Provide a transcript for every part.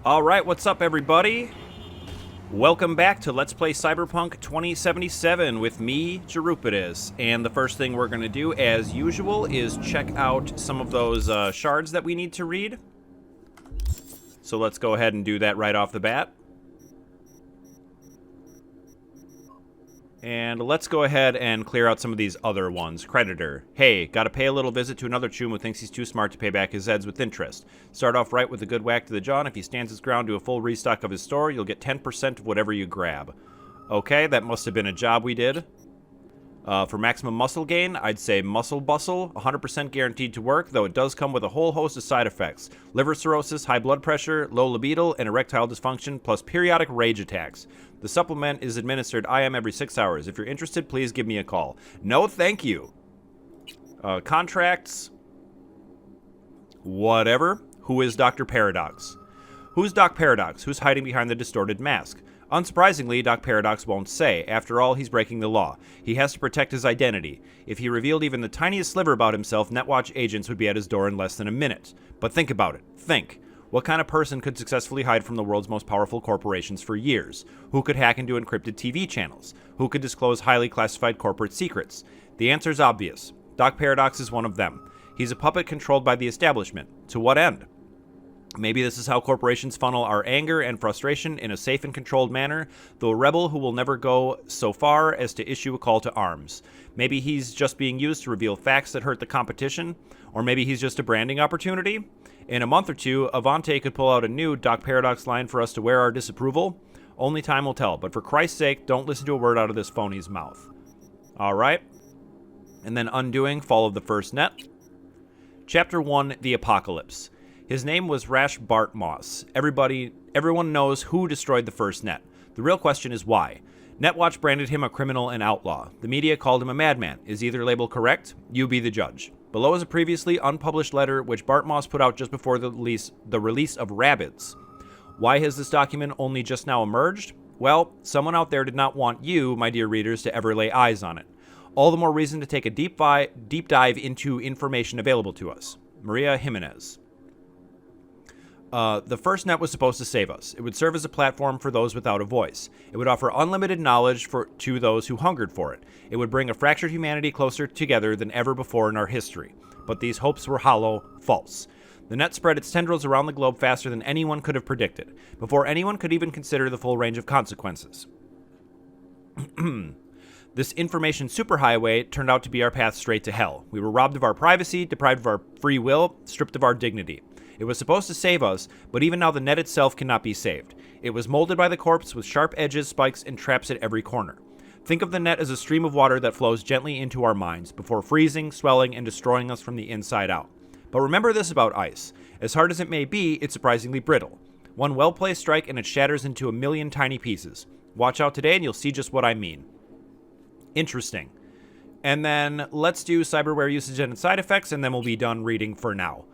Alright, what's up everybody? Welcome back to Let's Play Cyberpunk 2077 with me, Jerupidus. And the first thing we're going to do, as usual, is check out some of those shards that we need to read. So let's go ahead and do that right off the bat. And let's go ahead and clear out some of these other ones. Creditor. Hey, gotta pay a little visit to another chum who thinks he's too smart to pay back his Zeds with interest. Start off right with a good whack to the jaw, and if he stands his ground to a full restock of his store, you'll get 10% of whatever you grab. Okay, that must have been a job we did. For maximum muscle gain, I'd say Muscle Bustle, 100% guaranteed to work, though it does come with a whole host of side effects. Liver cirrhosis, high blood pressure, low libido, and erectile dysfunction, plus periodic rage attacks. The supplement is administered IM every 6 hours. If you're interested, please give me a call. No, thank you. Contracts. Whatever. Who is Dr. Paradox? Who's Doc Paradox? Who's hiding behind the distorted mask? Unsurprisingly, Doc Paradox won't say. After all, he's breaking the law. He has to protect his identity. If he revealed even the tiniest sliver about himself, Netwatch agents would be at his door in less than a minute. But think about it. Think. What kind of person could successfully hide from the world's most powerful corporations for years? Who could hack into encrypted TV channels? Who could disclose highly classified corporate secrets? The answer's obvious. Doc Paradox is one of them. He's a puppet controlled by the establishment. To what end? Maybe this is how corporations funnel our anger and frustration in a safe and controlled manner, though a rebel who will never go so far as to issue a call to arms. Maybe he's just being used to reveal facts that hurt the competition, or maybe he's just a branding opportunity. In a month or two, Avante could pull out a new Doc Paradox line for us to wear our disapproval. Only time will tell, but for Christ's sake, don't listen to a word out of this phony's mouth. Alright. And then undoing, follow the first net. Chapter 1, The Apocalypse. His name was Rash Bartmoss. Everyone knows who destroyed the first net. The real question is why. Netwatch branded him a criminal and outlaw. The media called him a madman. Is either label correct? You be the judge. Below is a previously unpublished letter which Bartmoss put out just before the release of Rabbids. Why has this document only just now emerged? Well, someone out there did not want you, my dear readers, to ever lay eyes on it. All the more reason to take a deep dive into information available to us. Maria Jimenez. The first net was supposed to save us. It would serve as a platform for those without a voice. It would offer unlimited knowledge to those who hungered for it. It would bring a fractured humanity closer together than ever before in our history. But these hopes were hollow, false. The net spread its tendrils around the globe faster than anyone could have predicted, before anyone could even consider the full range of consequences. This information superhighway turned out to be our path straight to hell. We were robbed of our privacy, deprived of our free will, stripped of our dignity. It was supposed to save us, but even now the net itself cannot be saved. It was molded by the corpse with sharp edges, spikes, and traps at every corner. Think of the net as a stream of water that flows gently into our minds, before freezing, swelling, and destroying us from the inside out. But remember this about ice. As hard as it may be, it's surprisingly brittle. One well-placed strike and it shatters into a million tiny pieces. Watch out today and you'll see just what I mean. Interesting. And then let's do cyberware usage and side effects, and then we'll be done reading for now.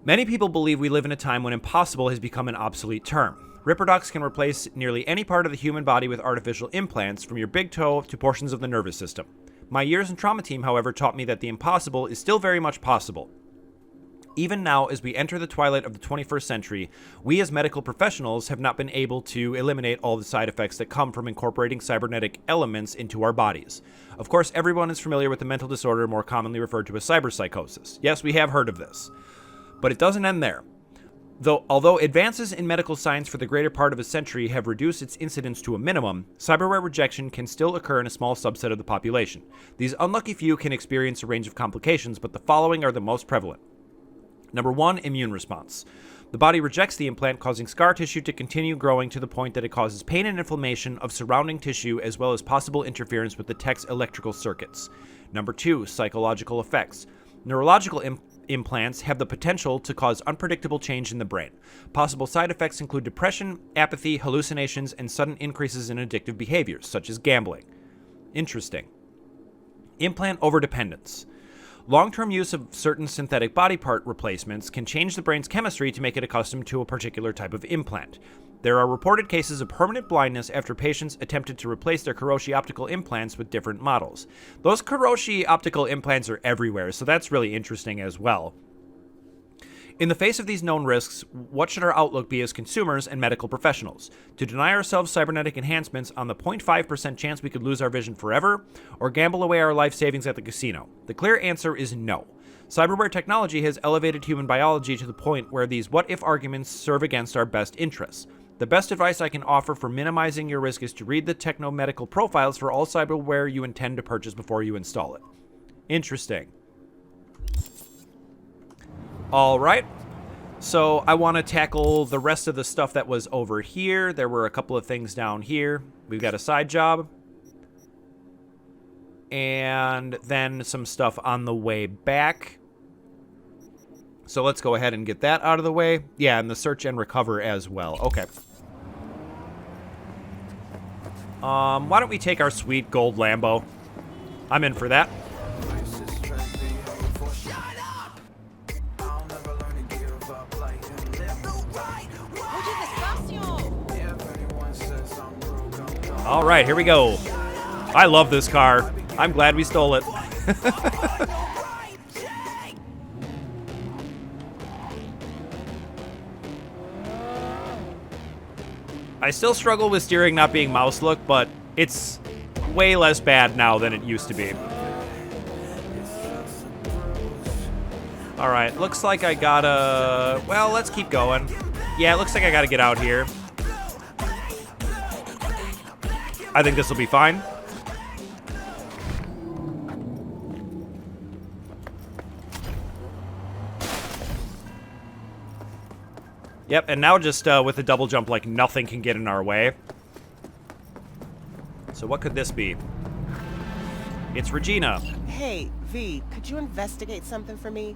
Many people believe we live in a time when impossible has become an obsolete term. Ripperdocs can replace nearly any part of the human body with artificial implants, from your big toe to portions of the nervous system. My years in trauma team, however, taught me that the impossible is still very much possible. Even now, as we enter the twilight of the 21st century, we as medical professionals have not been able to eliminate all the side effects that come from incorporating cybernetic elements into our bodies. Of course, everyone is familiar with the mental disorder more commonly referred to as cyberpsychosis. Yes, we have heard of this. But it doesn't end there. Although advances in medical science for the greater part of a century have reduced its incidence to a minimum, cyberware rejection can still occur in a small subset of the population. These unlucky few can experience a range of complications, but the following are the most prevalent. Number 1, immune response. The body rejects the implant, causing scar tissue to continue growing to the point that it causes pain and inflammation of surrounding tissue, as well as possible interference with the tech's electrical circuits. Number 2, psychological effects. Neurological implants have the potential to cause unpredictable change in the brain. Possible side effects include depression, apathy, hallucinations, and sudden increases in addictive behaviors, such as gambling. Interesting. Implant overdependence. Long-term use of certain synthetic body part replacements can change the brain's chemistry to make it accustomed to a particular type of implant. There are reported cases of permanent blindness after patients attempted to replace their Kiroshi optical implants with different models. Those Kiroshi optical implants are everywhere, so that's really interesting as well. In the face of these known risks, what should our outlook be as consumers and medical professionals? To deny ourselves cybernetic enhancements on the 0.5% chance we could lose our vision forever, or gamble away our life savings at the casino? The clear answer is no. Cyberware technology has elevated human biology to the point where these what-if arguments serve against our best interests. The best advice I can offer for minimizing your risk is to read the techno-medical profiles for all cyberware you intend to purchase before you install it. Interesting. All right. So I want to tackle the rest of the stuff that was over here. There were a couple of things down here. We've got a side job. And then some stuff on the way back. So let's go ahead and get that out of the way. Yeah, and the search and recover as well. Okay. Why don't we take our sweet gold Lambo? I'm in for that. All right, here we go. I love this car. I'm glad we stole it. I still struggle with steering not being mouse look, but it's way less bad now than it used to be. All right, looks like I gotta... Well, let's keep going. Yeah, it looks like I gotta get out here. I think this will be fine. Yep, and now just with the double jump, like nothing can get in our way. So what could this be? It's Regina. Hey, V, could you investigate something for me?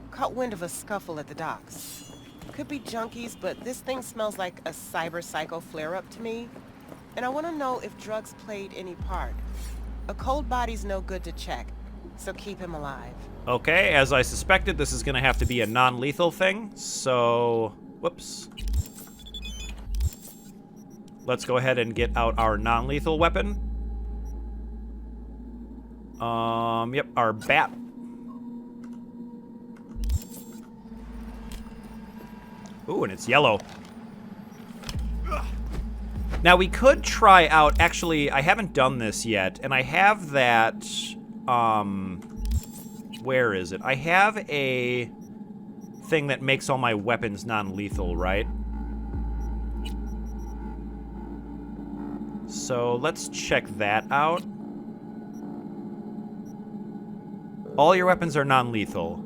Caught wind of a scuffle at the docks. Could be junkies, but this thing smells like a cyberpsycho flare-up to me. And I want to know if drugs played any part. A cold body's no good to check, so keep him alive. Okay, as I suspected, this is going to have to be a non-lethal thing, so... Whoops. Let's go ahead and get out our non-lethal weapon. Yep, our bat. Ooh, and it's yellow. Now, we could try out... Actually, I haven't done this yet, and I have that... Where is it? I have a thing that makes all my weapons non-lethal, right? So, let's check that out. All your weapons are non-lethal.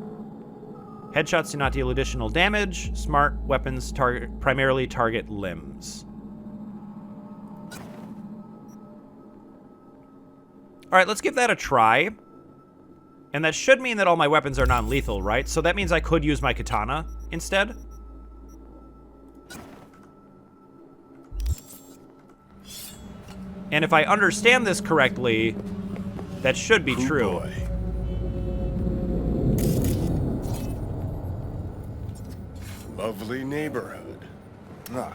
Headshots do not deal additional damage. Smart weapons primarily target limbs. All right, let's give that a try. And that should mean that all my weapons are non-lethal, right? So that means I could use my katana instead. And if I understand this correctly, that should be true. Boy. Lovely neighborhood. Ah.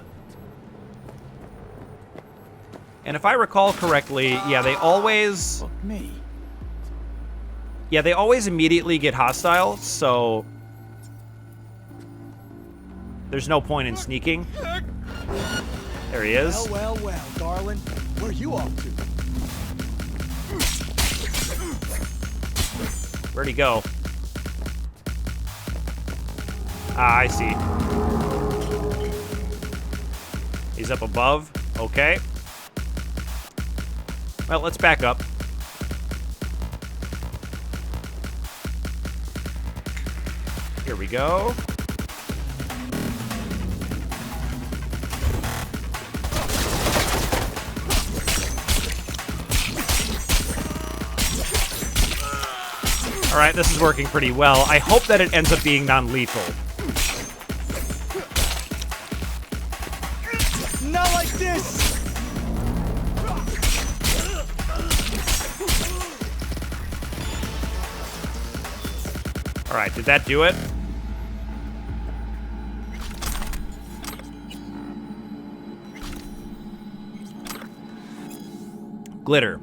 And if I recall correctly, yeah, they always... Look me. Yeah, they always immediately get hostile, so... There's no point in sneaking. There he is. Well, darling. Where you off to? Where'd he go? Ah, I see. He's up above. Okay. Well, let's back up. Here we go. All right, this is working pretty well. I hope that it ends up being non-lethal. Not like this! All right, did that do it? Glitter.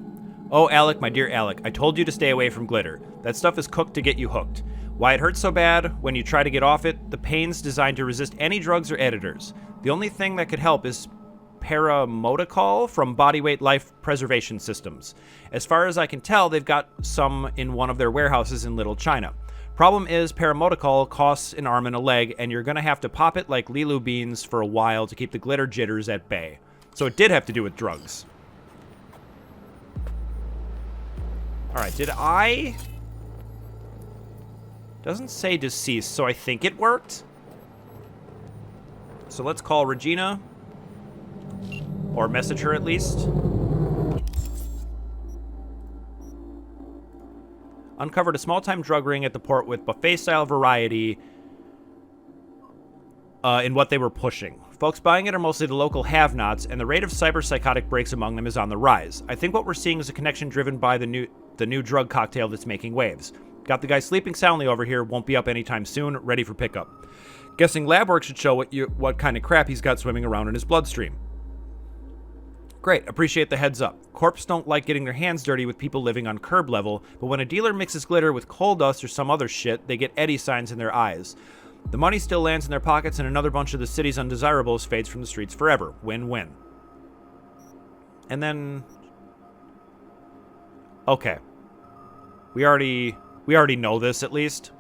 Oh, Alec, my dear Alec, I told you to stay away from glitter. That stuff is cooked to get you hooked. Why it hurts so bad when you try to get off it, the pain's designed to resist any drugs or editors. The only thing that could help is paramotocol from Bodyweight Life Preservation Systems. As far as I can tell, they've got some in one of their warehouses in Little China. Problem is, paramotocol costs an arm and a leg, and you're going to have to pop it like Lilu beans for a while to keep the glitter jitters at bay. So it did have to do with drugs. Alright, did I... Doesn't say deceased, so I think it worked. So let's call Regina. Or message her at least. Uncovered a small-time drug ring at the port with buffet-style variety in what they were pushing. Folks buying it are mostly the local have-nots, and the rate of cyberpsychotic breaks among them is on the rise. I think what we're seeing is a connection driven by the new drug cocktail that's making waves. Got the guy sleeping soundly over here, won't be up anytime soon, ready for pickup. Guessing lab work should show what kind of crap he's got swimming around in his bloodstream. Great, appreciate the heads up. Corps don't like getting their hands dirty with people living on curb level, but when a dealer mixes glitter with coal dust or some other shit, they get Eddie signs in their eyes. The money still lands in their pockets, and another bunch of the city's undesirables fades from the streets forever. Win-win. And then... Okay. We already know this, at least.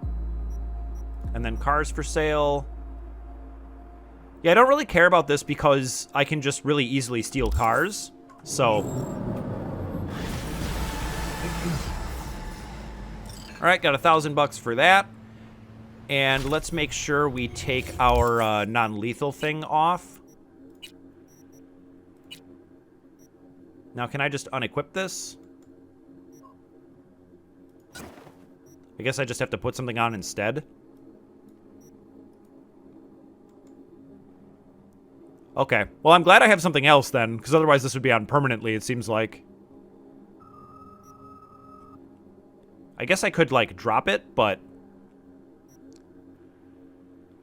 And then cars for sale. Yeah, I don't really care about this because I can just really easily steal cars. So... Alright, got $1,000 for that. And let's make sure we take our non-lethal thing off. Now, can I just unequip this? I guess I just have to put something on instead. Okay. Well, I'm glad I have something else then, because otherwise this would be on permanently, it seems like. I guess I could, like, drop it, but...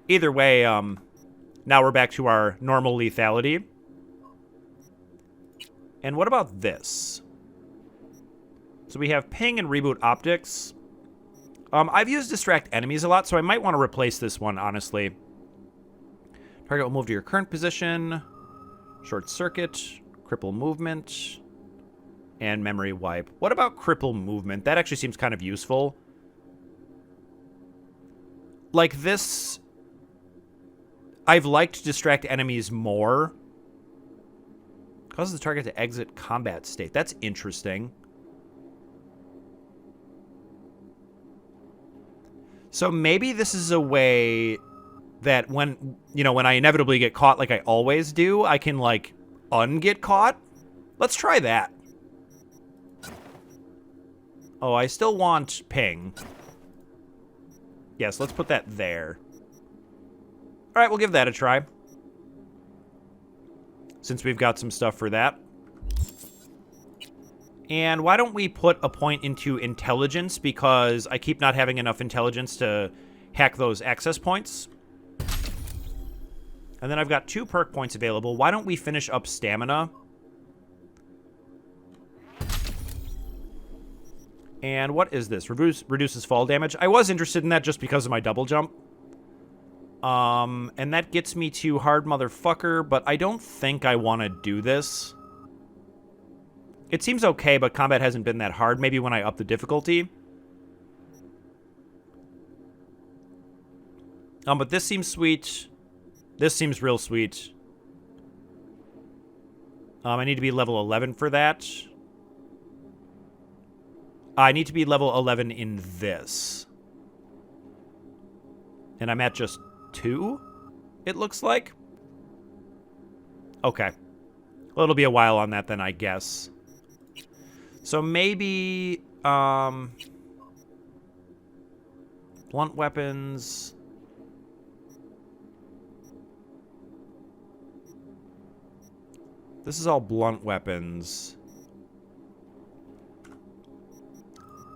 Either way, now we're back to our normal lethality. And what about this? So we have ping and reboot optics. I've used distract enemies a lot, so I might want to replace this one, honestly. Target will move to your current position. Short circuit. Cripple movement. And memory wipe. What about cripple movement? That actually seems kind of useful. Like this... I've liked distract enemies more. Causes the target to exit combat state. That's interesting. So maybe this is a way that when, you know, when I inevitably get caught like I always do, I can, like, un-get caught. Let's try that. Oh, I still want ping. Yes, let's put that there. All right, we'll give that a try. Since we've got some stuff for that. And why don't we put a point into intelligence, because I keep not having enough intelligence to hack those access points. And then I've got 2 perk points available. Why don't we finish up stamina? And what is this? Reduces fall damage. I was interested in that just because of my double jump. And that gets me to hard motherfucker, but I don't think I want to do this. It seems okay, but combat hasn't been that hard. Maybe when I up the difficulty. But this seems sweet. This seems real sweet. I need to be level 11 for that. I need to be level 11 in this. And I'm at just 2, it looks like. Okay. Well, it'll be a while on that then, I guess. So maybe, blunt weapons. This is all blunt weapons.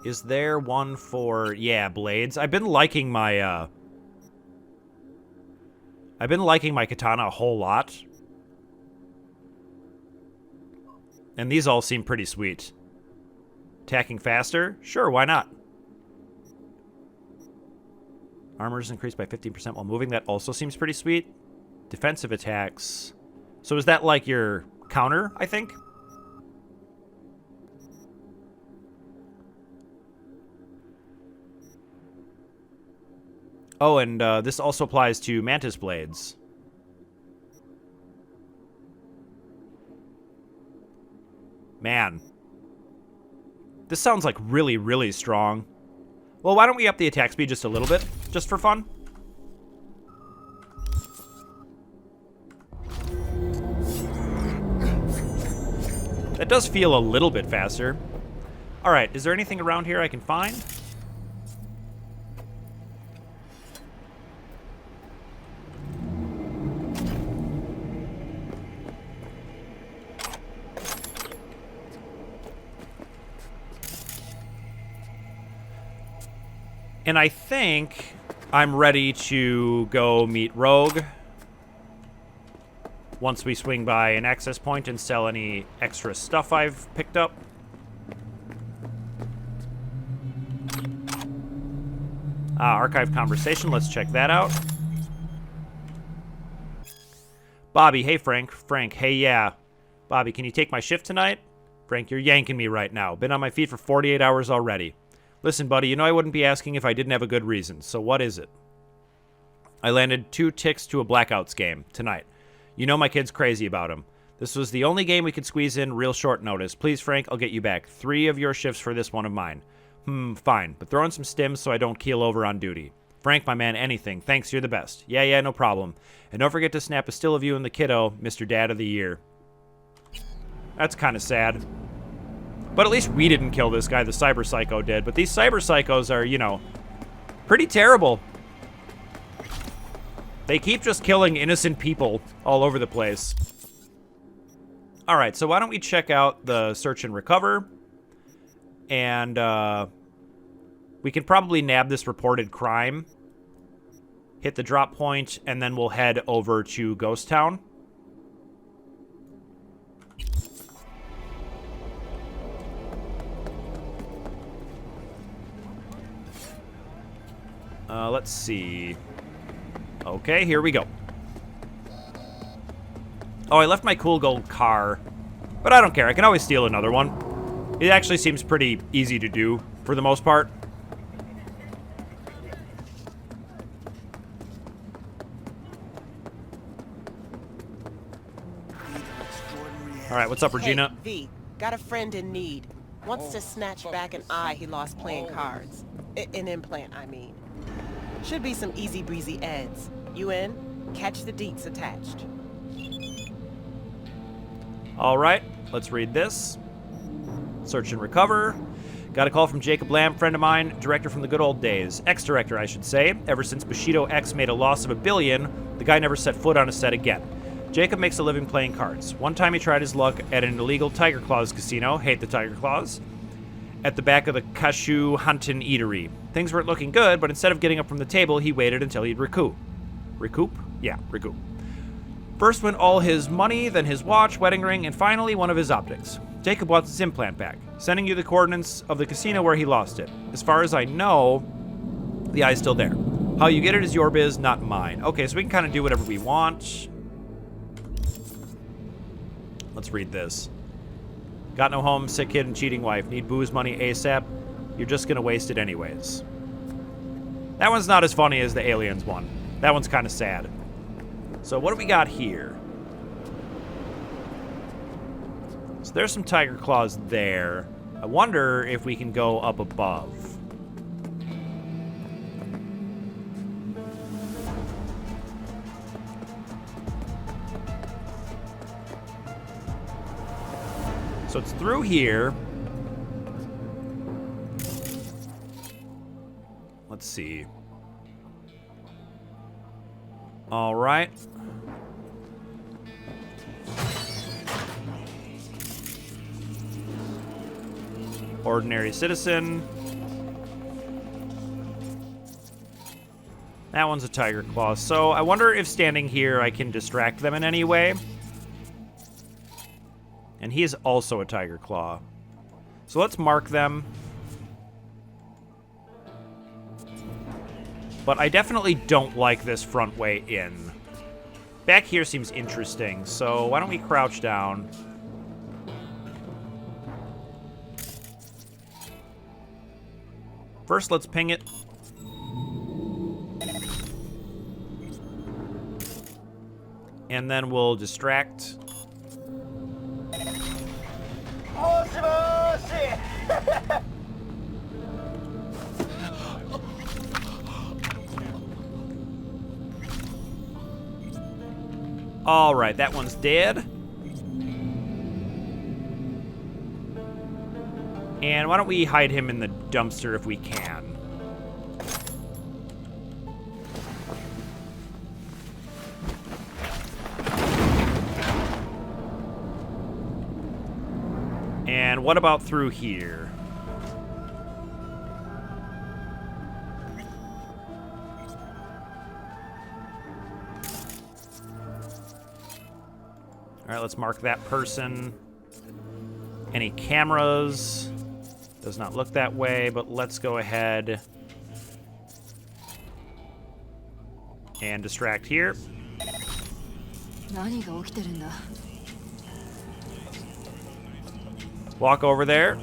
Is there one for, yeah, blades? I've been liking my katana a whole lot. And these all seem pretty sweet. Attacking faster? Sure, why not? Armor's increased by 15% while moving. That also seems pretty sweet. Defensive attacks. So is that like your counter, I think? Oh, and this also applies to Mantis Blades. Man. This sounds like really, really strong. Well, why don't we up the attack speed just a little bit, just for fun? That does feel a little bit faster. All right, is there anything around here I can find? And I think I'm ready to go meet Rogue once we swing by an access point and sell any extra stuff I've picked up. Archive conversation, let's check that out. Bobby, hey Frank. Frank, hey yeah. Bobby, can you take my shift tonight? Frank, you're yanking me right now. Been on my feet for 48 hours already. Listen, buddy, you know I wouldn't be asking if I didn't have a good reason, so what is it? I landed 2 ticks to a Blackouts game tonight. You know my kid's crazy about him. This was the only game we could squeeze in real short notice. Please, Frank, I'll get you back. 3 of your shifts for this one of mine. Fine, but throw in some stims so I don't keel over on duty. Frank, my man, anything. Thanks, you're the best. Yeah, no problem. And don't forget to snap a still of you and the kiddo, Mr. Dad of the Year. That's kind of sad. But at least we didn't kill this guy, the cyberpsycho did. But these cyberpsychos are, you know, pretty terrible. They keep just killing innocent people all over the place. All right, so why don't we check out the search and recover. And we can probably nab this reported crime. Hit the drop point, and then we'll head over to Ghost Town. Let's see. Okay, here we go. Oh, I left my cool gold car. But I don't care. I can always steal another one. It actually seems pretty easy to do, for the most part. Alright, what's up, Regina? Hey, V, got a friend in need. Wants to snatch back an eye he lost playing cards. An implant, I mean. Should be some easy breezy eds. You in? Catch the deets attached. Alright, let's read this. Search and recover. Got a call from Jacob Lamb, friend of mine, director from the good old days. Ex-director, I should say. Ever since Bushido X made a loss of $1 billion, the guy never set foot on a set again. Jacob makes a living playing cards. One time he tried his luck at an illegal Tiger Claws casino, hate the Tiger Claws, at the back of the Cashew Huntin' Eatery. Things weren't looking good, but instead of getting up from the table, he waited until he'd recoup. Recoup? Yeah, recoup. First went all his money, then his watch, wedding ring, and finally one of his optics. Jacob wants his implant back, sending you the coordinates of the casino where he lost it. As far as I know, the eye's still there. How you get it is your biz, not mine. Okay, so we can kind of do whatever we want. Let's read this. Got no home, sick kid, and cheating wife. Need booze money ASAP. You're just gonna waste it anyways. That one's not as funny as the aliens one. That one's kind of sad. So what do we got here? So there's some Tiger Claws there. I wonder if we can go up above. So it's through here. Let's see. All right. Ordinary citizen. That one's a Tiger Claw. So I wonder if standing here I can distract them in any way. And he is also a Tiger Claw. So let's mark them. But I definitely don't like this front way in. Back here seems interesting, so why don't we crouch down? First, let's ping it. And then we'll distract. All right, that one's dead. And why don't we hide him in the dumpster if we can? And what about through here? All right, let's mark that person. Any cameras? Does not look that way, but let's go ahead and distract here. Walk over there.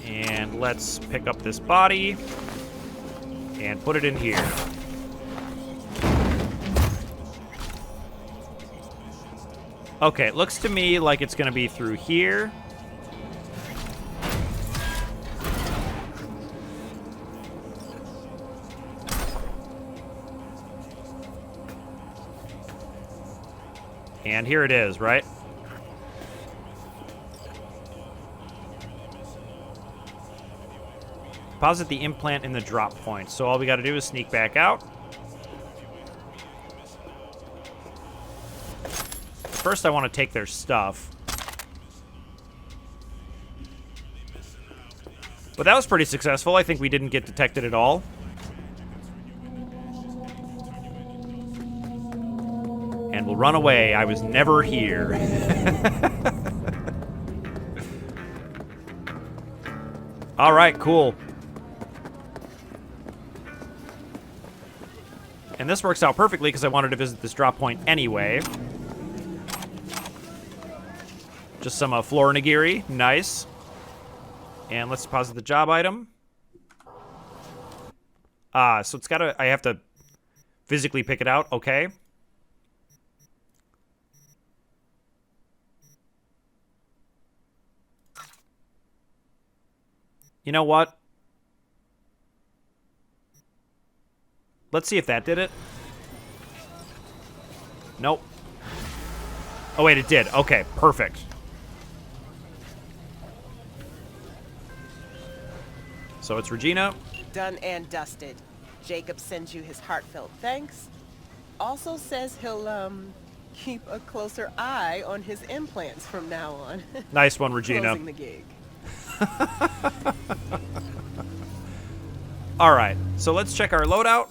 And let's pick up this body and put it in here. Okay, it looks to me like it's gonna be through here. And here it is, right? Deposit the implant in the drop point. So all we gotta do is sneak back out. First, I want to take their stuff. But that was pretty successful. I think we didn't get detected at all. And we'll run away. I was never here. All right, cool. And this works out perfectly because I wanted to visit this drop point anyway. Just some floor nigiri. Nice. And let's deposit the job item. So it's gotta... I have to physically pick it out. Okay. You know what? Let's see if that did it. Nope. Oh, wait, it did. Okay, perfect. So it's Regina. Done and dusted. Jacob sends you his heartfelt thanks. Also says he'll, keep a closer eye on his implants from now on. Nice one, Regina. Closing the gig. All right, so let's check our loadout.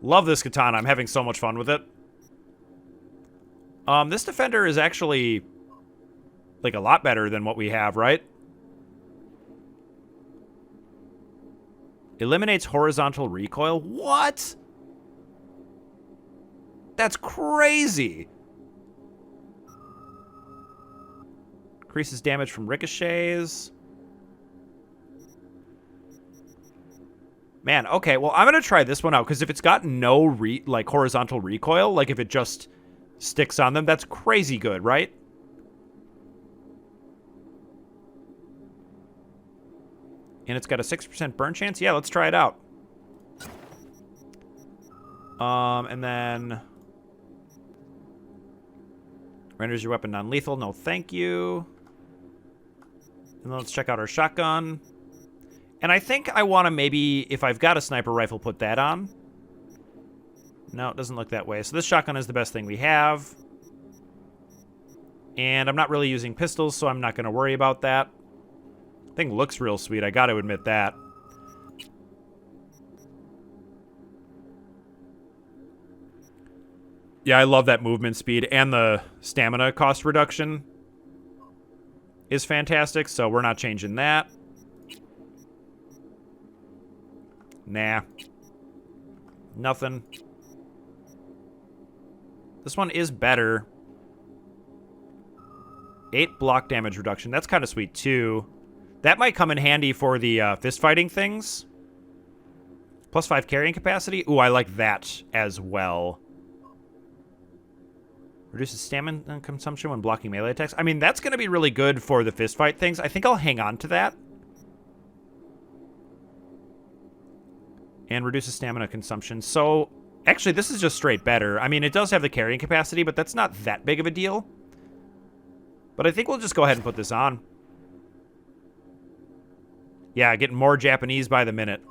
Love this katana. I'm having so much fun with it. This defender is actually, like, a lot better than what we have, right? Eliminates horizontal recoil? What? That's crazy. Increases damage from ricochets. Man, okay, well, I'm gonna try this one out, because if it's got no, horizontal recoil, like, if it just sticks on them, that's crazy good, right? And it's got a 6% burn chance? Yeah, let's try it out. And then... renders your weapon non-lethal. No, thank you. And then let's check out our shotgun. And I think I want to maybe, if I've got a sniper rifle, put that on. No, it doesn't look that way. So this shotgun is the best thing we have. And I'm not really using pistols, so I'm not going to worry about that. Thing looks real sweet, I got to admit that. Yeah, I love that movement speed, and the stamina cost reduction is fantastic, so we're not changing that. Nah. Nothing. This one is better. 8 block damage reduction. That's kind of sweet, too. That might come in handy for the fist fighting things. Plus 5 carrying capacity. Ooh, I like that as well. Reduces stamina consumption when blocking melee attacks. I mean, that's going to be really good for the fist fight things. I think I'll hang on to that. And reduces stamina consumption. So, actually, this is just straight better. I mean, it does have the carrying capacity, but that's not that big of a deal. But I think we'll just go ahead and put this on. Yeah, getting more Japanese by the minute.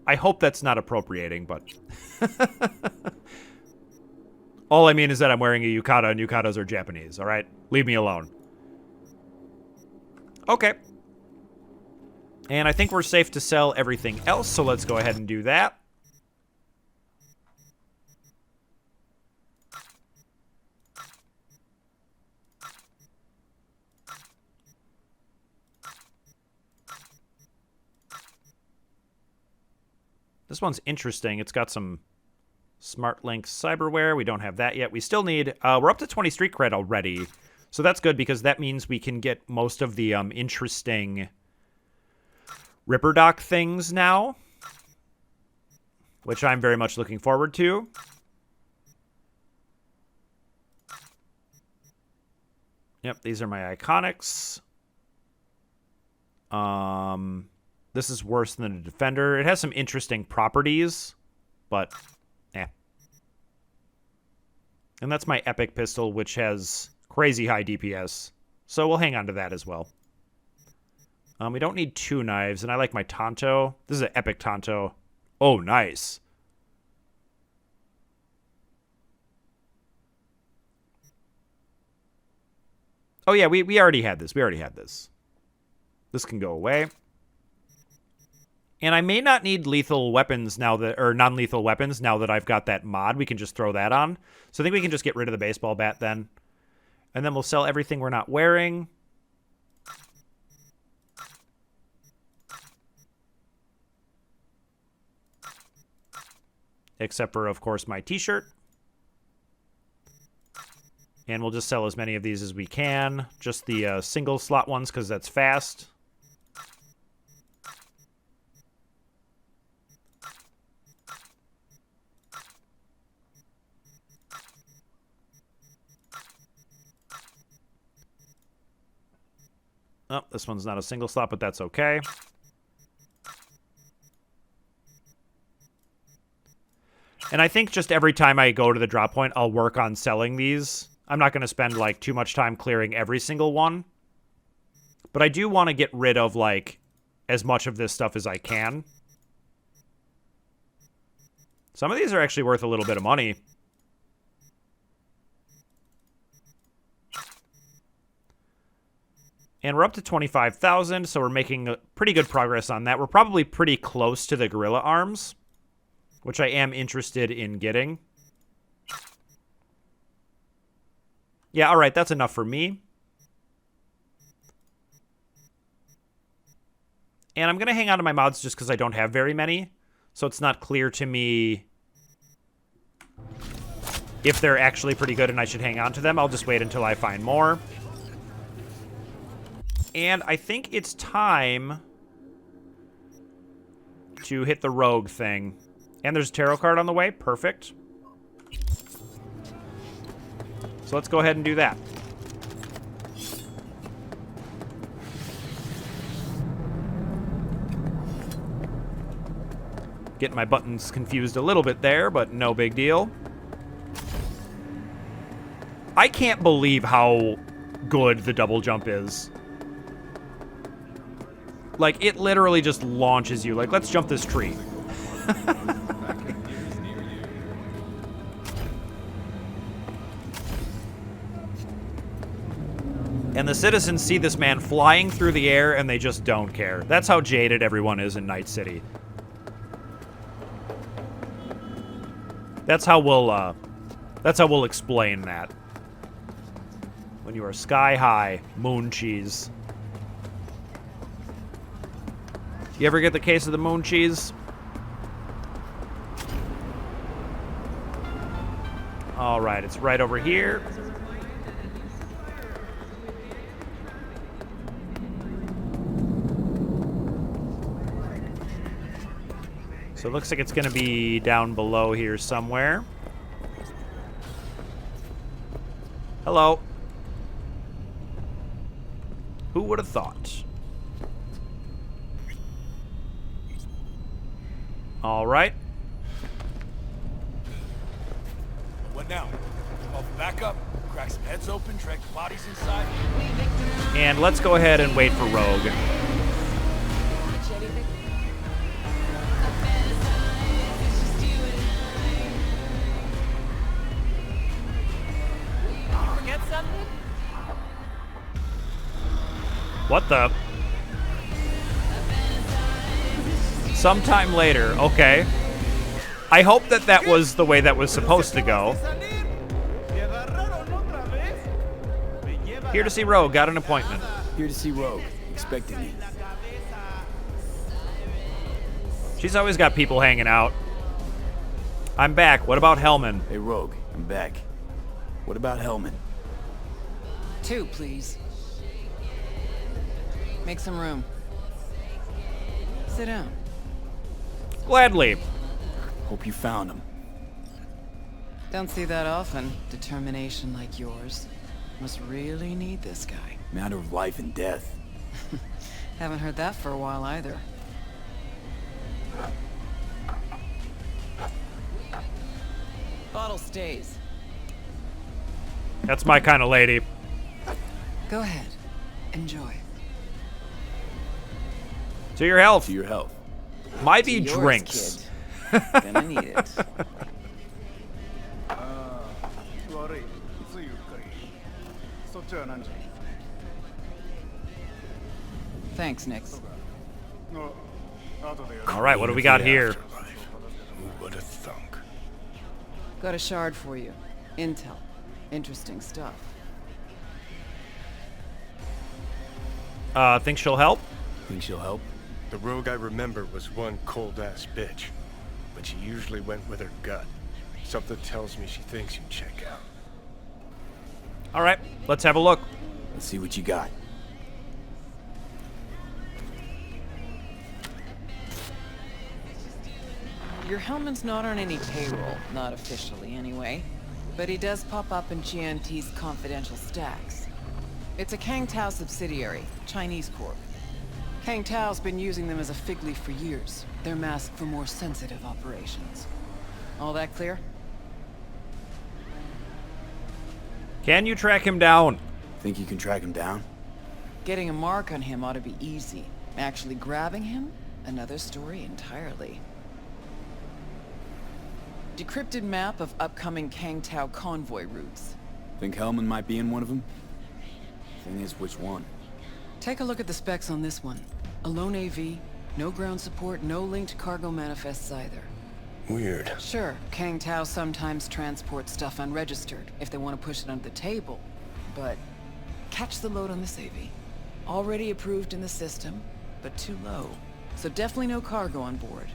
I hope that's not appropriating, but... All I mean is that I'm wearing a yukata, and yukatas are Japanese, all right? Leave me alone. Okay. And I think we're safe to sell everything else, so let's go ahead and do that. This one's interesting. It's got some Smart Link cyberware. We don't have that yet. We still need... we're up to 20 street cred already. So that's good because that means we can get most of the interesting Ripper Doc things now. Which I'm very much looking forward to. Yep, these are my iconics. This is worse than a Defender. It has some interesting properties, but... And that's my epic pistol, which has crazy high DPS. So we'll hang on to that as well. We don't need 2 knives, and I like my Tonto. This is an epic Tonto. Oh, nice. Oh, yeah, we already had this. We already had this. This can go away. And I may not need lethal weapons now that, or non-lethal weapons now that I've got that mod. We can just throw that on. So I think we can just get rid of the baseball bat then. And then we'll sell everything we're not wearing. Except for, of course, my t-shirt. And we'll just sell as many of these as we can. Just the single slot ones because that's fast. Oh, this one's not a single slot, but that's okay. And I think just every time I go to the drop point, I'll work on selling these. I'm not going to spend, like, too much time clearing every single one. But I do want to get rid of, like, as much of this stuff as I can. Some of these are actually worth a little bit of money. And we're up to 25,000, so we're making pretty good progress on that. We're probably pretty close to the gorilla arms, which I am interested in getting. Yeah, all right, that's enough for me. And I'm going to hang on to my mods just because I don't have very many, so it's not clear to me if they're actually pretty good and I should hang on to them. I'll just wait until I find more. And I think it's time to hit the rogue thing. And there's a tarot card on the way. Perfect. So let's go ahead and do that. Getting my buttons confused a little bit there, but no big deal. I can't believe how good the double jump is. Like, it literally just launches you. Like, let's jump this tree. And the citizens see this man flying through the air, and they just don't care. That's how jaded everyone is in Night City. That's how we'll That's how we'll explain that. When you are sky high, moon cheese. You ever get the case of the moon cheese? All right, it's right over here. So it looks like it's going to be down below here somewhere. Hello. Who would have thought? All right. What now? Call for backup, crack some heads open, drag the bodies inside. And let's go ahead and wait for Rogue. Forget something? What the? Sometime later, okay. I hope that that was the way that was supposed to go. Here to see Rogue, got an appointment. Here to see Rogue. Expecting me. She's always got people hanging out. I'm back. What about Hellman? Hey, Rogue. I'm back. What about Hellman? 2, please. Make some room. Sit down. Gladly. Hope you found him. Don't see that often. Determination like yours. Must really need this guy. Matter of life and death. Haven't heard that for a while either. Bottle stays. That's my kind of lady. Go ahead. Enjoy. To your health. To your health. Might be Yours, drinks. kid. Gonna need it. Thanks, Nix. All right, what do we got here? Afterlife. Who would have thunk? Got a shard for you. Intel. Interesting stuff. Think she'll help? Think she'll help? The rogue I remember was one cold-ass bitch, but she usually went with her gut. Something tells me she thinks you check out. All right, let's have a look. Let's see what you got. Your Hellman's not on any payroll, not officially anyway. But he does pop up in GNT's confidential stacks. It's a Kang Tao subsidiary, Chinese corp. Kang Tao's been using them as a fig leaf for years. They're masked for more sensitive operations. All that clear? Can you track him down? Think you can track him down? Getting a mark on him ought to be easy. Actually grabbing him? Another story entirely. Decrypted map of upcoming Kang Tao convoy routes. Think Hellman might be in one of them? Thing is, which one? Take a look at the specs on this one. A lone AV, no ground support, no linked cargo manifests either. Weird. Sure, Kang Tao sometimes transports stuff unregistered if they want to push it under the table. But catch the load on this AV. Already approved in the system, but too low. So definitely no cargo on board.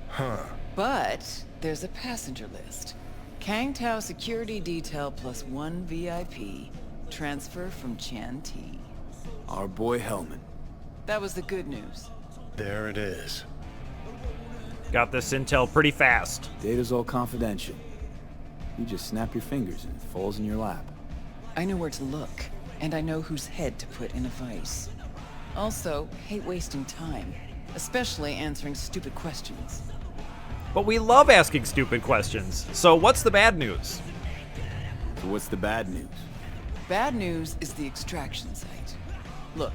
Huh. But there's a passenger list. Kang Tao security detail plus 1 VIP. Transfer from Chan T. Our boy Hellman. That was the good news. There it is. Got this intel pretty fast. Data's all confidential. You just snap your fingers and it falls in your lap. I know where to look, and I know whose head to put in a vice. Also, hate wasting time, especially answering stupid questions. But we love asking stupid questions. So what's the bad news? So what's the bad news? Bad news is the extraction site. Look,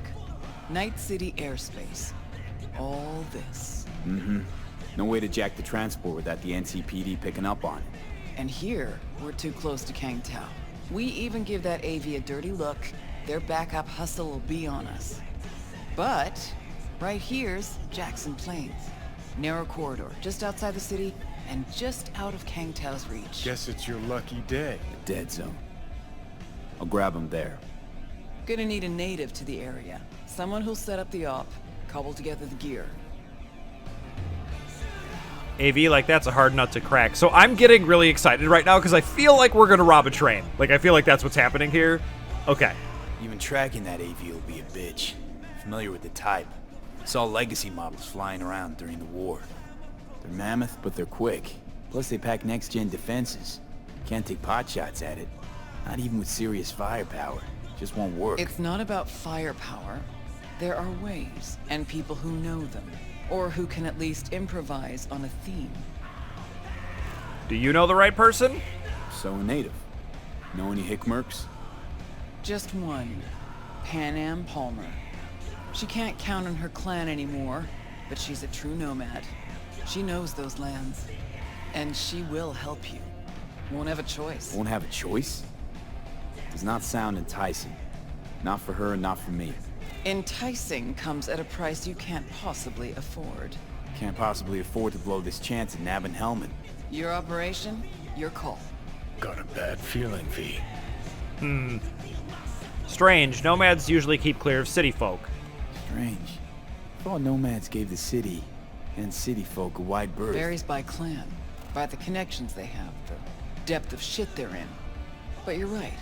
Night City airspace. All this. Mm-hmm. No way to jack the transport without the NCPD picking up on it. And here, we're too close to Kang Tao. We even give that AV a dirty look, their backup hustle will be on us. But, right here's Jackson Plains. Narrow corridor, just outside the city, and just out of Kang Tao's reach. Guess it's your lucky day. Dead zone. I'll grab him there. Gonna need a native to the area. Someone who'll set up the op, cobble together the gear. AV, like, that's a hard nut to crack. So I'm getting really excited right now because I feel like we're gonna rob a train. Like, I feel like that's what's happening here. Okay. Even tracking that AV will be a bitch. Familiar with the type. Saw legacy models flying around during the war. They're mammoth, but they're quick. Plus they pack next-gen defenses. Can't take pot shots at it. Not even with serious firepower. Just won't work. It's not about firepower. There are ways, and people who know them. Or who can at least improvise on a theme. Do you know the right person? So a native. Know any hickmerks? Just one. Pan Am Palmer. She can't count on her clan anymore, but she's a true nomad. She knows those lands. And she will help you. Won't have a choice. Won't have a choice? Does not sound enticing. Not for her and not for me. Enticing comes at a price you can't possibly afford. Can't possibly afford to blow this chance at nabbing Hellman. Your operation, your call. Got a bad feeling, V. Strange. Nomads usually keep clear of city folk. Strange. Thought nomads gave the city and city folk a wide berth. Varies by clan, by the connections they have, the depth of shit they're in. But you're right.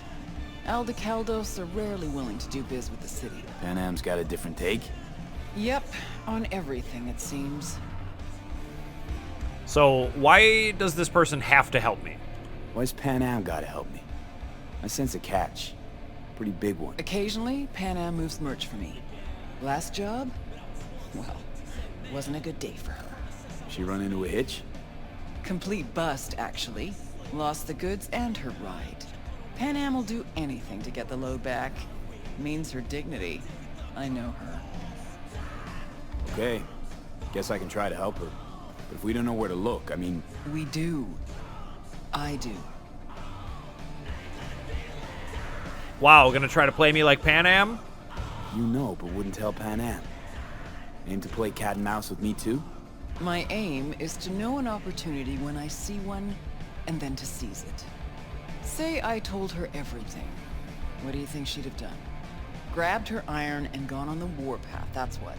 Aldecaldos are rarely willing to do biz with the city. Pan Am's got a different take. Yep, on everything it seems. So why does this person have to help me? Why's Pan Am gotta help me? I sense a catch. Pretty big one. Occasionally, Pan Am moves merch for me. Last job? Well, wasn't a good day for her. She run into a hitch? Complete bust, actually. Lost the goods and her ride. Pan Am will do anything to get the load back. Means her dignity. I know her. Okay. Guess I can try to help her. But if we don't know where to look, I mean... We do. I do. Wow, gonna try to play me like Pan Am? You know, but wouldn't tell Pan Am. Aim to play cat and mouse with me too? My aim is to know an opportunity when I see one, and then to seize it. Say I told her everything. What do you think she'd have done? Grabbed her iron and gone on the warpath, that's what.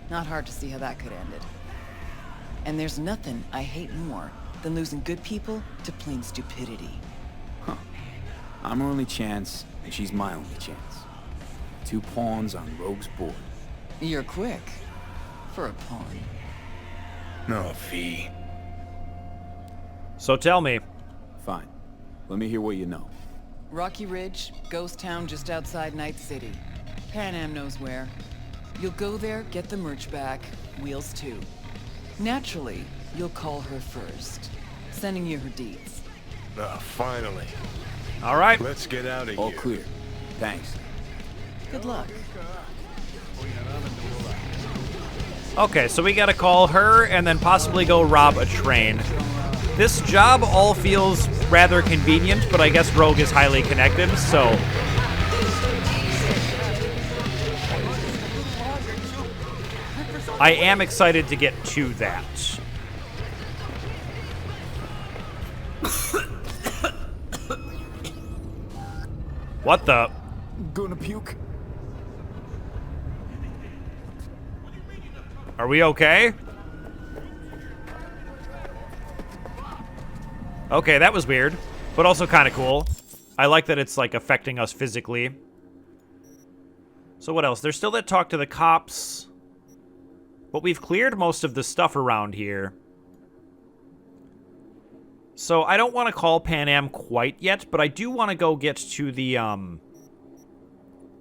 Not hard to see how that could have ended. And there's nothing I hate more than losing good people to plain stupidity. I'm her only chance, and she's my only chance. 2 pawns on Rogue's board. You're quick. For a pawn. No, V. So tell me. Fine. Let me hear what you know. Rocky Ridge, ghost town just outside Night City. Pan Am knows where. You'll go there, get the merch back, wheels too. Naturally, you'll call her first, sending you her deeds. Finally. All right. Let's get out of All here. clear. Thanks. Good luck. Okay, so we gotta call her and then possibly go rob a train. This job all feels rather convenient, but I guess Rogue is highly connected, so... I am excited to get to that. What the? Gonna puke? Are we okay? Okay, that was weird, but also kind of cool. I like that it's, like, affecting us physically. So what else? There's still that talk to the cops. But we've cleared most of the stuff around here. So I don't want to call Pan Am quite yet, but I do want to go get to the,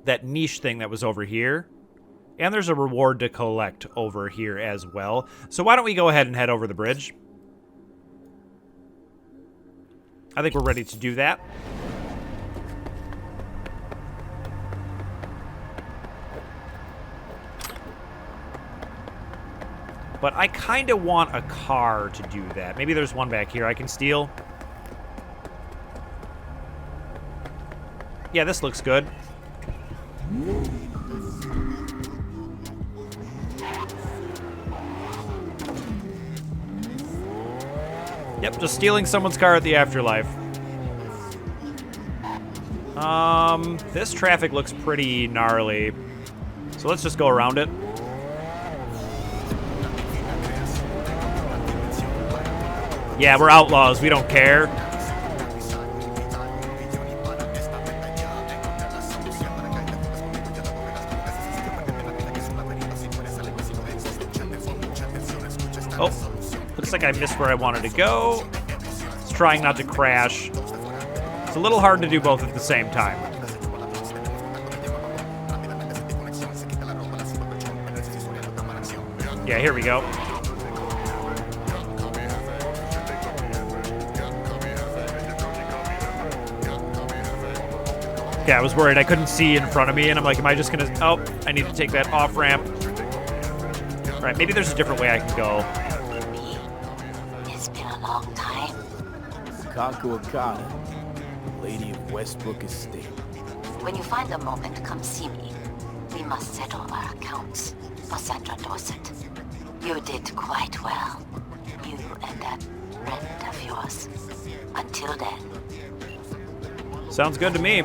that niche thing that was over here. And there's a reward to collect over here as well. So why don't we go ahead and head over the bridge? I think we're ready to do that. But I kind of want a car to do that. Maybe there's one back here I can steal. Yeah, this looks good. Yep, just stealing someone's car at the afterlife. This traffic looks pretty gnarly. So let's just go around it. Yeah, we're outlaws. We don't care. Oh, looks like I missed where I wanted to go. It's trying not to crash. It's a little hard to do both at the same time. Yeah, here we go. Yeah, I was worried. I couldn't see in front of me, and I'm like, am I just gonna... Oh, I need to take that off-ramp. All right, maybe there's a different way I can go. It's been a long time. Wakako, Lady of Westbrook Estate. When you find a moment, come see me. We must settle our accounts for Sandra Dorset. You did quite well. You and that friend of yours. Until then. Sounds good to me.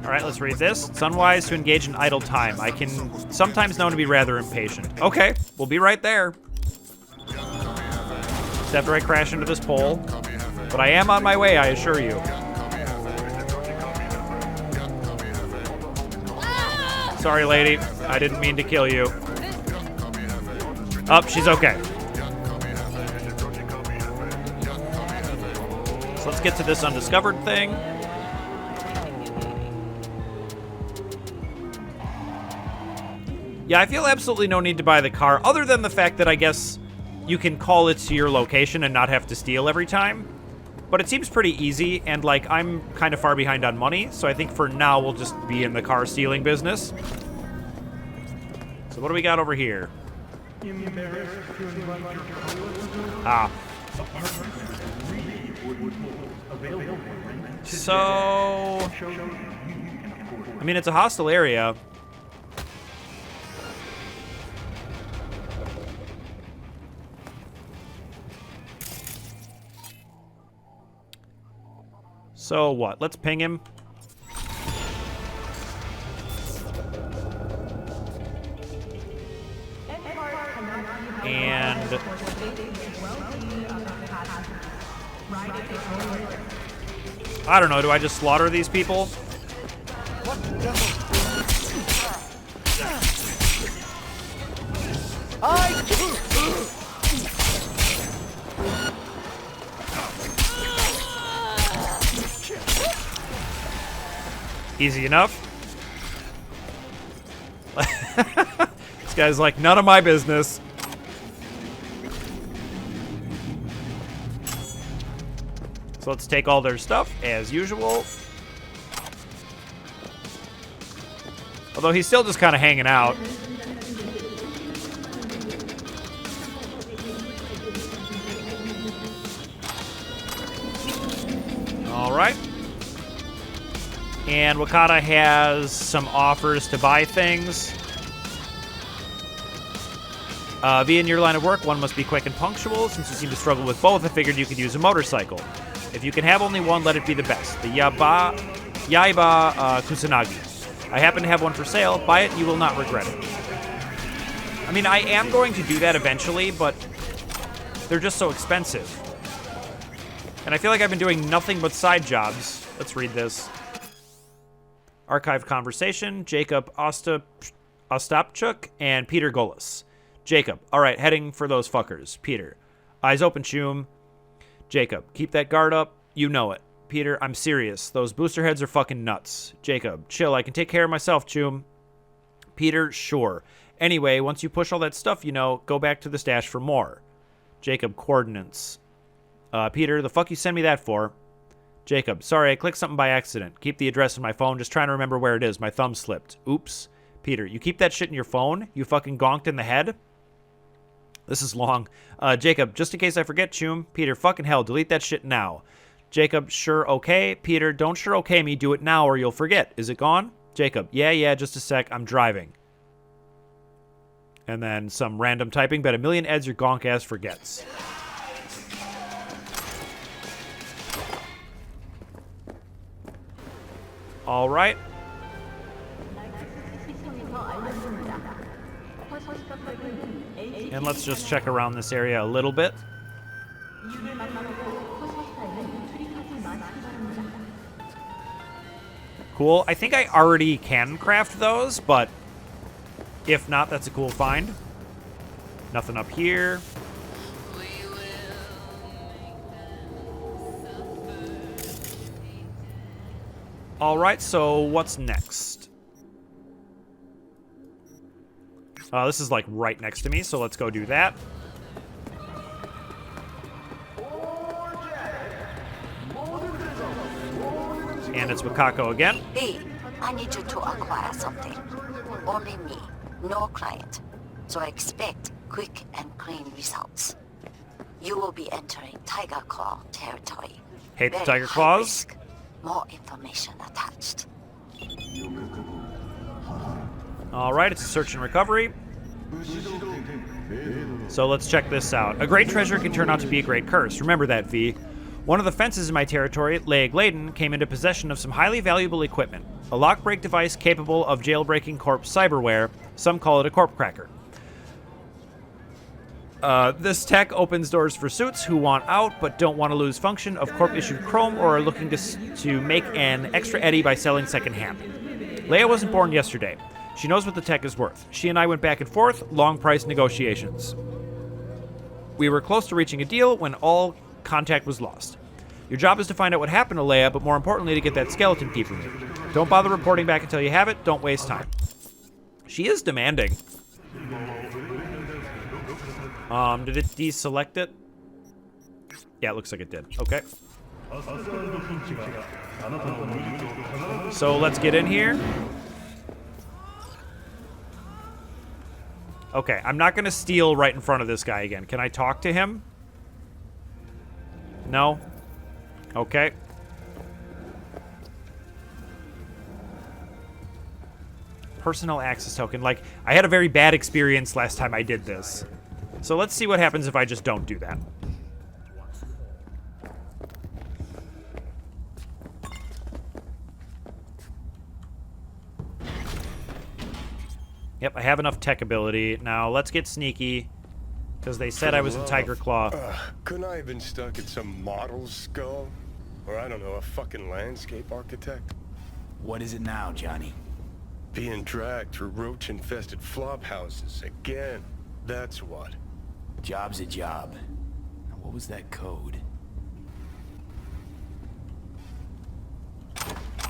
All right, let's read this. It's unwise to engage in idle time. I can sometimes known to be rather impatient. Okay, we'll be right there. Just after I crash into this pole. But I am on my way, I assure you. Sorry, lady. I didn't mean to kill you. Oh, she's okay. So let's get to this undiscovered thing. Yeah, I feel absolutely no need to buy the car, other than the fact that I guess you can call it to your location and not have to steal every time. But it seems pretty easy, and like I'm kind of far behind on money, so I think for now we'll just be in the car stealing business. So what do we got over here? Ah. So, I mean, it's a hostile area. So what? Let's ping him. And I don't know, do I just slaughter these people? What the devil? Easy enough. This guy's like, none of my business. So let's take all their stuff, as usual. Although he's still just kind of hanging out. All right. And Wakako has some offers to buy things. Via in your line of work, one must be quick and punctual. Since you seem to struggle with both, I figured you could use a motorcycle. If you can have only one, let it be the best. The Yaiba Kusanagi. I happen to have one for sale. Buy it, you will not regret it. I mean, I am going to do that eventually, but they're just so expensive. And I feel like I've been doing nothing but side jobs. Let's read this. Archive conversation. Jacob Ostapchuk and Peter Golis. Jacob. All right, heading for those fuckers. Peter. Eyes open, Choom. Jacob. Keep that guard up. You know it. Peter. I'm serious. Those booster heads are fucking nuts. Jacob. Chill. I can take care of myself, Choom. Peter. Sure. Anyway, once you push all that stuff, you know, go back to the stash for more. Jacob. Coordinates. Peter. The fuck you send me that for? Jacob. Sorry, I clicked something by accident. Keep the address on my phone. Just trying to remember where it is. My thumb slipped. Oops. Peter. You keep that shit in your phone? You fucking gonked in the head? This is long. Jacob, just in case I forget, Choom. Peter, fucking hell, delete that shit now. Jacob, sure, okay. Peter, don't sure okay me, do it now or you'll forget. Is it gone? Jacob, yeah, just a sec, I'm driving. And then some random typing. Bet a million eds your gonk ass forgets. All right. And let's just check around this area a little bit. Cool. I think I already can craft those, but if not, that's a cool find. Nothing up here. All right, so what's next? This is like right next to me, so let's go do that. And it's Wakako again. Hey, I need you to acquire something. Only me, no client. So I expect quick and clean results. You will be entering Tiger Claw territory. Hate the Very Tiger high Claws. risk. More information attached. All right, it's a search and recovery. So let's check this out. A great treasure can turn out to be a great curse. Remember that, V. One of the fences in my territory, Leia Gladen, came into possession of some highly valuable equipment. A lock break device capable of jailbreaking corp cyberware. Some call it a corp cracker. This tech opens doors for suits who want out but don't want to lose function of corp-issued chrome or are looking to make an extra eddy by selling secondhand. Leia wasn't born yesterday. She knows what the tech is worth. She and I went back and forth, long price negotiations. We were close to reaching a deal when all contact was lost. Your job is to find out what happened to Leia, but more importantly to get that skeleton key from me. Don't bother reporting back until you have it. Don't waste time. She is demanding. Did it deselect it? Yeah, it looks like it did. Okay. So let's get in here. Okay, I'm not going to steal right in front of this guy again. Can I talk to him? No? Okay. Personal access token. Like, I had a very bad experience last time I did this. So let's see what happens if I just don't do that. Yep, I have enough tech ability. Now, let's get sneaky, because they said I was in Tiger Claw. Couldn't I have been stuck in some model's skull? Or, I don't know, a fucking landscape architect? What is it now, Johnny? Being dragged through roach-infested flop houses again. That's what. Job's a job. Now, what was that code?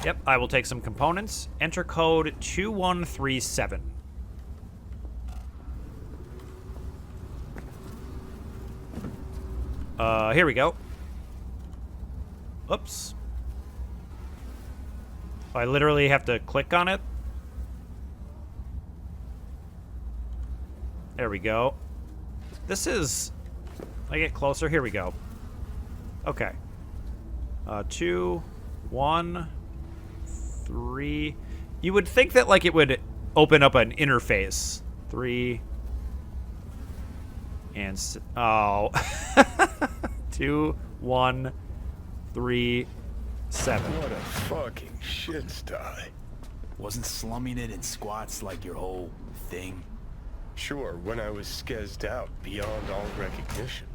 Yep, I will take some components. Enter code 2137. Here we go. Oops. I literally have to click on it. There we go. This is... I get closer. Here we go. Okay. 2, 1, 3. You would think that, like, it would open up an interface. 3. And... Oh. 2, 1, 3, 7. What a fucking shit sty. Wasn't slumming it in squats like your whole thing? Sure, when I was skezzed out beyond all recognition.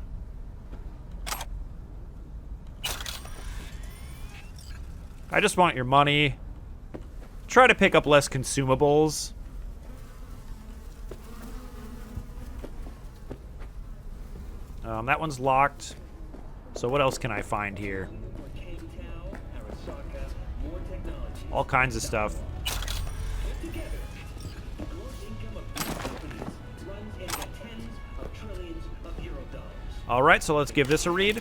I just want your money. Try to pick up less consumables. That one's locked. So what else can I find here? All kinds of stuff. All right, so let's give this a read.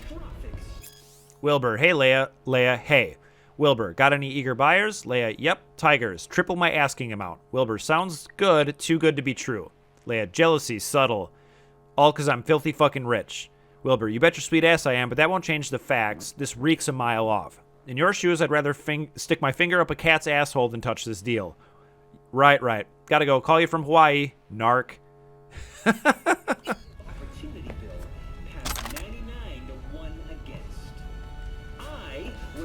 Wilbur, hey Leia. Leia, hey. Wilbur, got any eager buyers? Leia, yep, tigers. Triple my asking amount. Wilbur, sounds good, too good to be true. Leia, jealousy, subtle. All because I'm filthy fucking rich. Wilbur, you bet your sweet ass I am, but that won't change the facts. This reeks a mile off. In your shoes, I'd rather stick my finger up a cat's asshole than touch this deal. Right. Gotta go. Call you from Hawaii. Narc.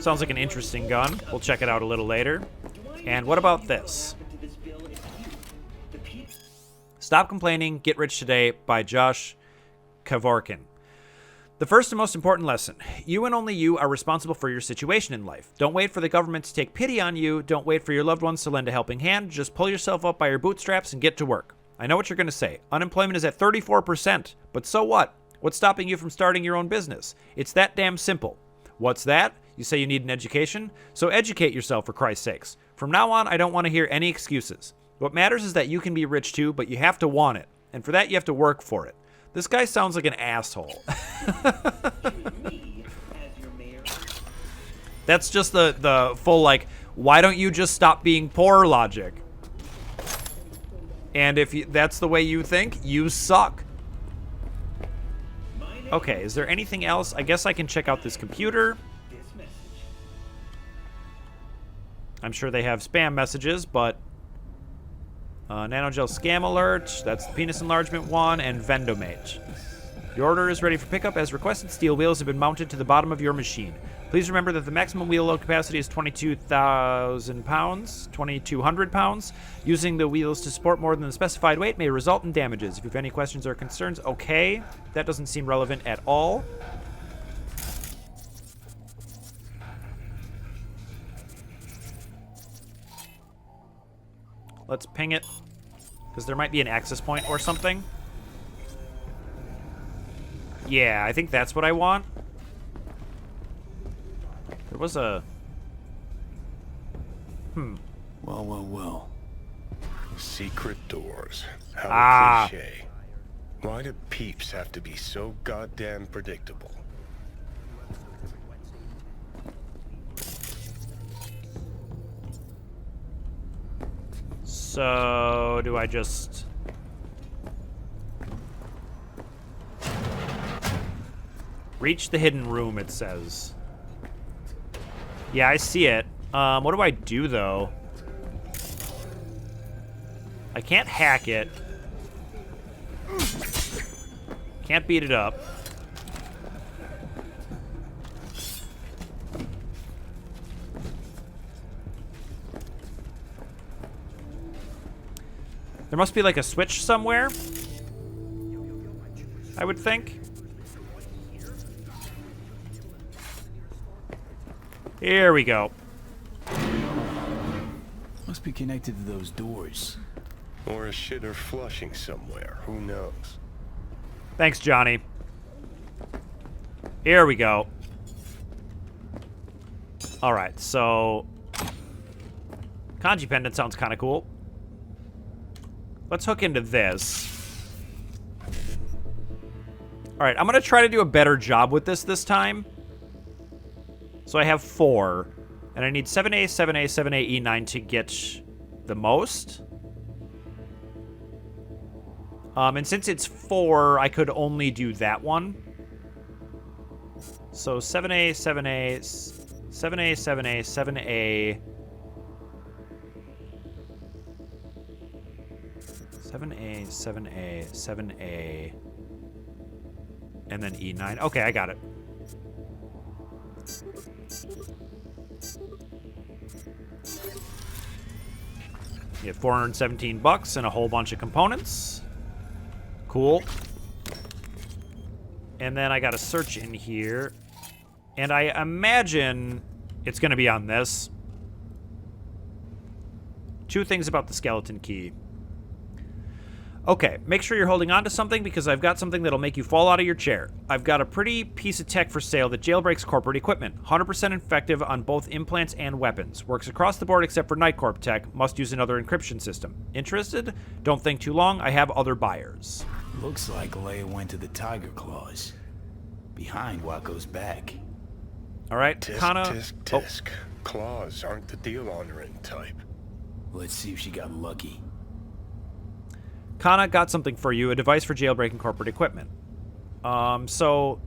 Sounds like an interesting gun. We'll check it out a little later. And what about this? Stop Complaining, Get Rich Today by Josh Kevorkian. The first and most important lesson. You and only you are responsible for your situation in life. Don't wait for the government to take pity on you. Don't wait for your loved ones to lend a helping hand. Just pull yourself up by your bootstraps and get to work. I know what you're going to say. Unemployment is at 34%. But so what? What's stopping you from starting your own business? It's that damn simple. What's that? You say you need an education? So educate yourself, for Christ's sakes. From now on, I don't want to hear any excuses. What matters is that you can be rich too, but you have to want it. And for that, you have to work for it. This guy sounds like an asshole. That's just the full, like, why don't you just stop being poor logic? And if that's the way you think, you suck. Okay, is there anything else? I guess I can check out this computer. I'm sure they have spam messages, but... Nanogel Scam Alert, that's the penis enlargement one, and Vendomate. Your order is ready for pickup. As requested, steel wheels have been mounted to the bottom of your machine. Please remember that the maximum wheel load capacity is 22,000 pounds, 2,200 pounds. Using the wheels to support more than the specified weight may result in damages. If you have any questions or concerns, okay. That doesn't seem relevant at all. Let's ping it, because there might be an access point or something. Yeah, I think that's what I want. There was a... Well. Secret doors. How cliche. Why do peeps have to be so goddamn predictable? So, do I just... Reach the hidden room, it says. Yeah, I see it. What do I do, though? I can't hack it. Can't beat it up. There must be like a switch somewhere, I would think. Here we go. Must be connected to those doors. Or a shitter flushing somewhere, who knows? Thanks, Johnny. Here we go. Alright, so... Kanji pendant sounds kind of cool. Let's hook into this. Alright, I'm going to try to do a better job with this time. So I have 4. And I need 7A, 7A, 7A, E9 to get the most. And since it's 4, I could only do that one. So 7A, 7A, 7A, 7A, 7A... 7A, 7A, 7A, and then E9. Okay, I got it. You get $417 and a whole bunch of components. Cool. And then I got a search in here. And I imagine it's going to be on this. 2 things about the skeleton key. Okay, make sure you're holding on to something because I've got something that'll make you fall out of your chair. I've got a pretty piece of tech for sale that jailbreaks corporate equipment. 100% effective on both implants and weapons. Works across the board except for Nightcorp tech. Must use another encryption system. Interested? Don't think too long. I have other buyers. Looks like Leia went to the Tiger Claws. Behind Wako's back. Alright, Kana... Tisk. Claws aren't the deal-honoring type. Let's see if she got lucky. Kana got something for you, a device for jailbreaking corporate equipment. So...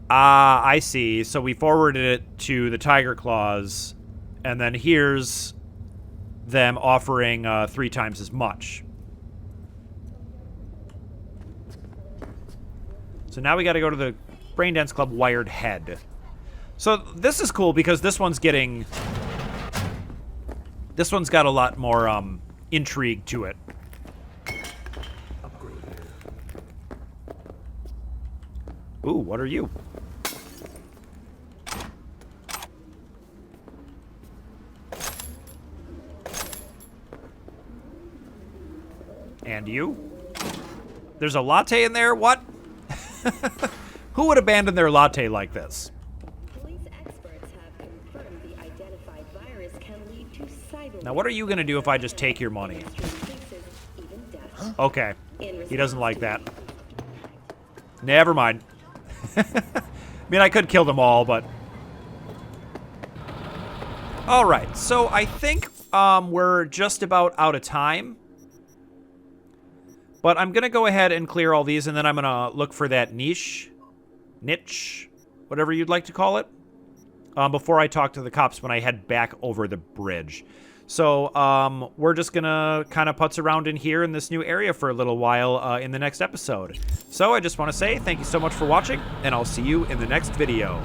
I see. So we forwarded it to the Tiger Claws, and then here's them offering 3 times as much. So now we got to go to the Braindance Club Wired Head. So this is cool because this one's got a lot more intrigue to it. Ooh, what are you? And you? There's a latte in there? What? Who would abandon their latte like this? Police experts have confirmed the identified virus can lead to cyber. Now, what are you going to do if I just take your money? Okay. He doesn't like that. Never mind. I mean, I could kill them all, but... Alright, so I think we're just about out of time. But I'm going to go ahead and clear all these, and then I'm going to look for that niche, whatever you'd like to call it, before I talk to the cops when I head back over the bridge. So we're just going to kind of putz around in here in this new area for a little while in the next episode. So I just want to say thank you so much for watching, and I'll see you in the next video.